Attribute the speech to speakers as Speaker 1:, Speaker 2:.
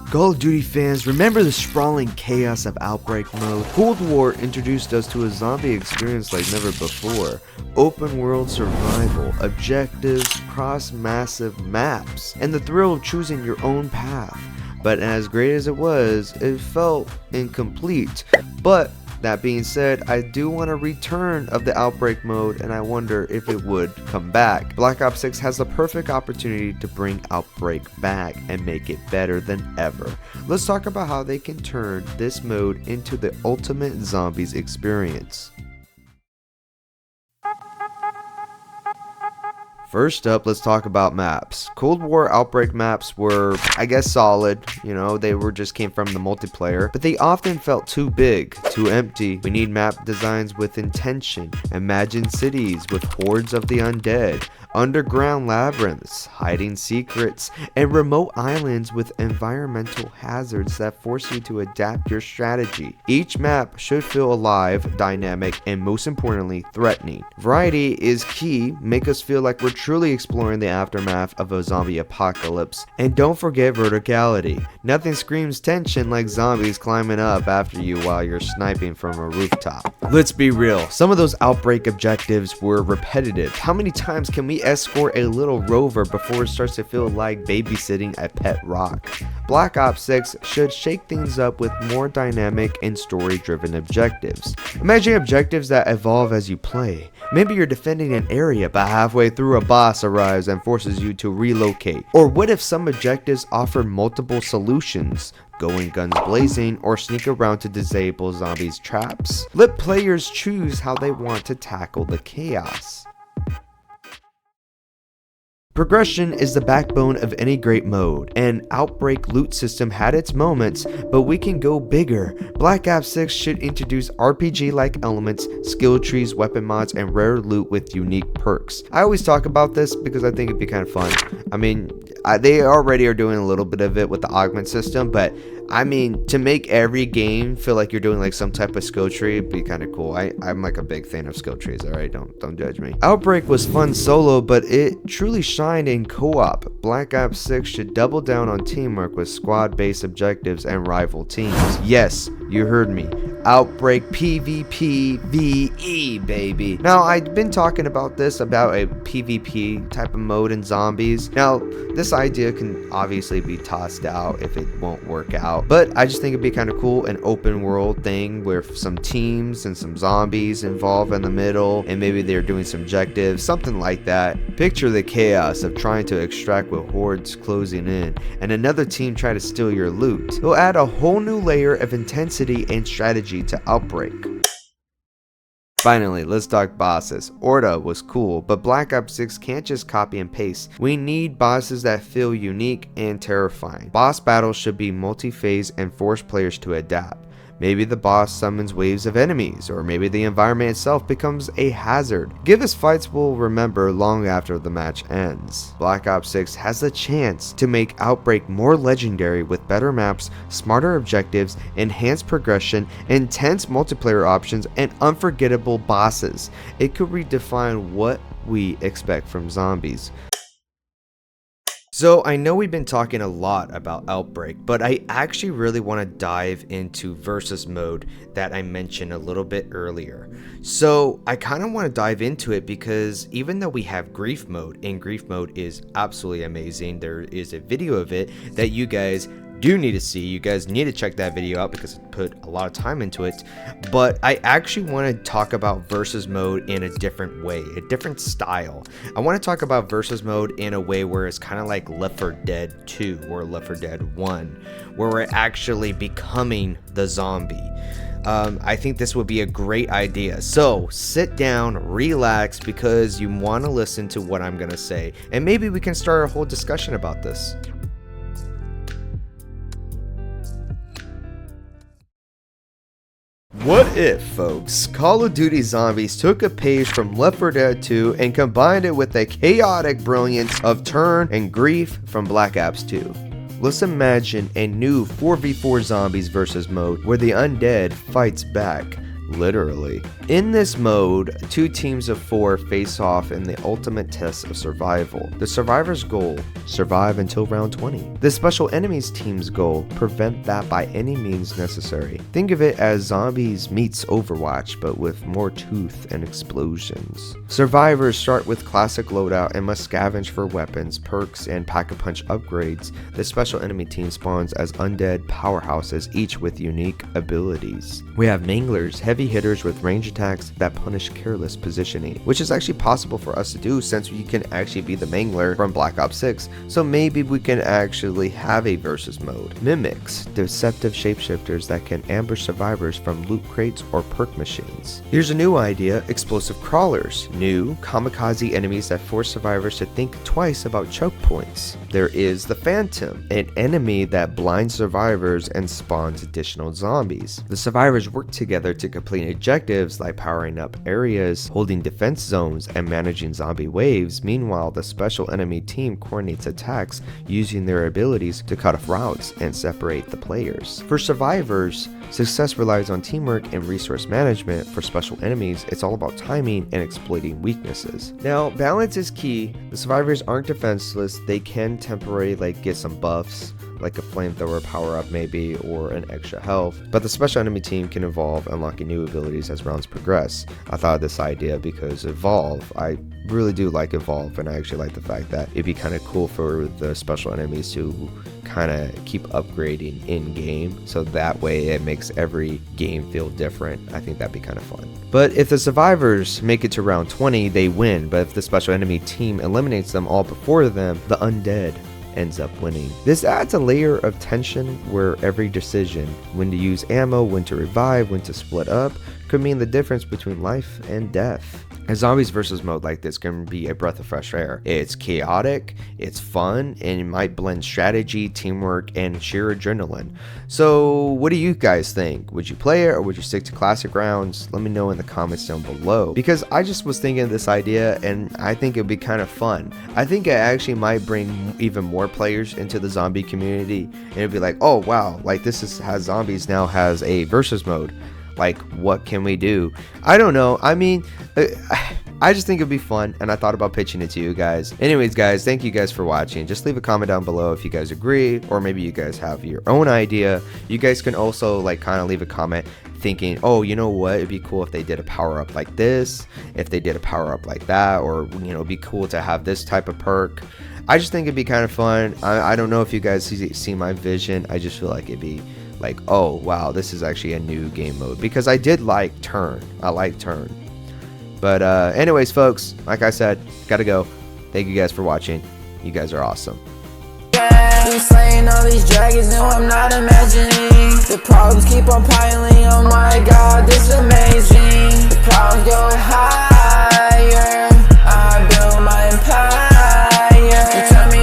Speaker 1: Call of Duty fans, remember the sprawling chaos of Outbreak Mode? Cold War introduced us to a zombie experience like never before. Open world survival, objectives, cross massive maps, and the thrill of choosing your own path. But as great as it was, it felt incomplete. But that being said, I do want a return of the Outbreak Mode, and I wonder if it would come back. Black Ops 6 has the perfect opportunity to bring Outbreak back and make it better than ever. Let's talk about how they can turn this mode into the ultimate zombies experience. First up, let's talk about maps. Cold War Outbreak maps were, I guess, solid. You know, they just came from the multiplayer, but they often felt too big, too empty. We need map designs with intention. Imagine cities with hordes of the undead, underground labyrinths, hiding secrets, and remote islands with environmental hazards that force you to adapt your strategy. Each map should feel alive, dynamic, and most importantly, threatening. Variety is key. Make us feel like we're truly exploring the aftermath of a zombie apocalypse. And don't forget verticality. Nothing screams tension like zombies climbing up after you while you're sniping from a rooftop. Let's be real, some of those Outbreak objectives were repetitive. How many times can we escort a little rover before it starts to feel like babysitting a pet rock? Black Ops 6 should shake things up with more dynamic and story-driven objectives. Imagine objectives that evolve as you play. Maybe you're defending an area, but halfway through a boss arrives and forces you to relocate. Or what if some objectives offer multiple solutions? Going guns blazing, or sneak around to disable zombies' traps? Let players choose how they want to tackle the chaos. Progression is the backbone of any great mode, and Outbreak loot system had its moments, but we can go bigger. Black Ops 6 should introduce RPG-like elements, skill trees, weapon mods, and rare loot with unique perks. I always talk about this because I think it'd be kind of fun. I mean, they already are doing a little bit of it with the augment system, but I mean, to make every game feel like you're doing like some type of skill tree would be kind of cool. I'm like a big fan of skill trees, alright? Don't judge me. Outbreak was fun solo, but it truly shined in co-op. Black Ops 6 should double down on teamwork with squad-based objectives and rival teams. Yes, you heard me. Outbreak PvP VE, baby. Now, I've been talking about this, about a PvP type of mode in zombies. Now, this idea can obviously be tossed out if it won't work out. But I just think it'd be kind of cool, an open world thing where some teams and some zombies involved in the middle, and maybe they're doing some objectives, something like that. Picture the chaos of trying to extract with hordes closing in, and another team try to steal your loot. It'll add a whole new layer of intensity and strategy to Outbreak. Finally, let's talk bosses. Orta was cool, but Black Ops 6 can't just copy and paste. We need bosses that feel unique and terrifying. Boss battles should be multi-phase and force players to adapt. Maybe the boss summons waves of enemies, or maybe the environment itself becomes a hazard. Give us fights we'll remember long after the match ends. Black Ops 6 has the chance to make Outbreak more legendary with better maps, smarter objectives, enhanced progression, intense multiplayer options, and unforgettable bosses. It could redefine what we expect from zombies. So I know we've been talking a lot about Outbreak, but I actually really want to dive into versus mode that I mentioned a little bit earlier. So I kind of want to dive into it because even though we have grief mode, and grief mode is absolutely amazing, there is a video of it that you guys do need to see. You guys need to check that video out because it put a lot of time into it. But I actually want to talk about versus mode in a different way, a different style. I want to talk about versus mode in a way where it's kind of like Left 4 Dead 2 or Left 4 Dead 1, where we're actually becoming the zombie. I think this would be a great idea. So sit down, relax, because you want to listen to what I'm going to say, and maybe we can start a whole discussion about this. What if, folks, Call of Duty Zombies took a page from Left 4 Dead 2 and combined it with the chaotic brilliance of Turn and Grief from Black Ops 2? Let's imagine a new 4v4 zombies versus mode where the undead fights back. literally. In this mode, 2 teams of 4 face off in the ultimate test of survival. The survivor's goal, survive until round 20. The special enemies team's goal, prevent that by any means necessary. Think of it as zombies meets Overwatch, but with more tooth and explosions. Survivors start with classic loadout and must scavenge for weapons, perks, and pack-a-punch upgrades. The special enemy team spawns as undead powerhouses, each with unique abilities. We have manglers, heavy hitters with range attacks that punish careless positioning, which is actually possible for us to do since we can actually be the mangler from Black Ops 6, so maybe we can actually have a versus mode. Mimics, deceptive shapeshifters that can ambush survivors from loot crates or perk machines. Here's a new idea, explosive crawlers, new kamikaze enemies that force survivors to think twice about choke points. There is the Phantom, an enemy that blinds survivors and spawns additional zombies. The survivors work together to complete objectives like powering up areas, holding defense zones, and managing zombie waves. Meanwhile, the special enemy team coordinates attacks using their abilities to cut off routes and separate the players. For survivors, success relies on teamwork and resource management. For special enemies, it's all about timing and exploiting weaknesses. Now, balance is key. The survivors aren't defenseless. They can temporarily get some buffs, like a flamethrower power up maybe, or an extra health, but the special enemy team can evolve, unlocking new abilities as rounds progress. I thought of this idea because evolve, I really do like evolve, and I actually like the fact that it'd be kind of cool for the special enemies to kind of keep upgrading in game, so that way it makes every game feel different. I think that'd be kind of fun. But if the survivors make it to round 20, they win, but if the special enemy team eliminates them all before them, the undead ends up winning. This adds a layer of tension where every decision, when to use ammo, when to revive, when to split up, could mean the difference between life and death. A zombies versus mode like this can be a breath of fresh air. It's chaotic, it's fun, and it might blend strategy, teamwork, and sheer adrenaline. So what do you guys think? Would you play it, or would you stick to classic rounds? Let me know in the comments down below, because I just was thinking of this idea and I think it'd be kind of fun. I think it actually might bring even more players into the zombie community, and it'd be like, oh wow, like has zombies now has a versus mode. Like, what can we do? I don't know. I mean, I just think it'd be fun, and I thought about pitching it to you guys. Anyways, guys, thank you guys for watching. Just leave a comment down below if you guys agree, or maybe you guys have your own idea. You guys can also kind of leave a comment thinking, oh, you know what, it'd be cool if they did a power up like this, if they did a power up like that, or it'd be cool to have this type of perk. I just think it'd be kind of fun. I don't know if you guys see my vision. I just feel like it'd be like, oh wow, this is actually a new game mode, because I did like turn. I like turn. But anyways, folks, like I said, gotta go. Thank you guys for watching. You guys are awesome.
Speaker 2: Been slaying all these dragons, no, I'm not imagining. The problems keep on piling.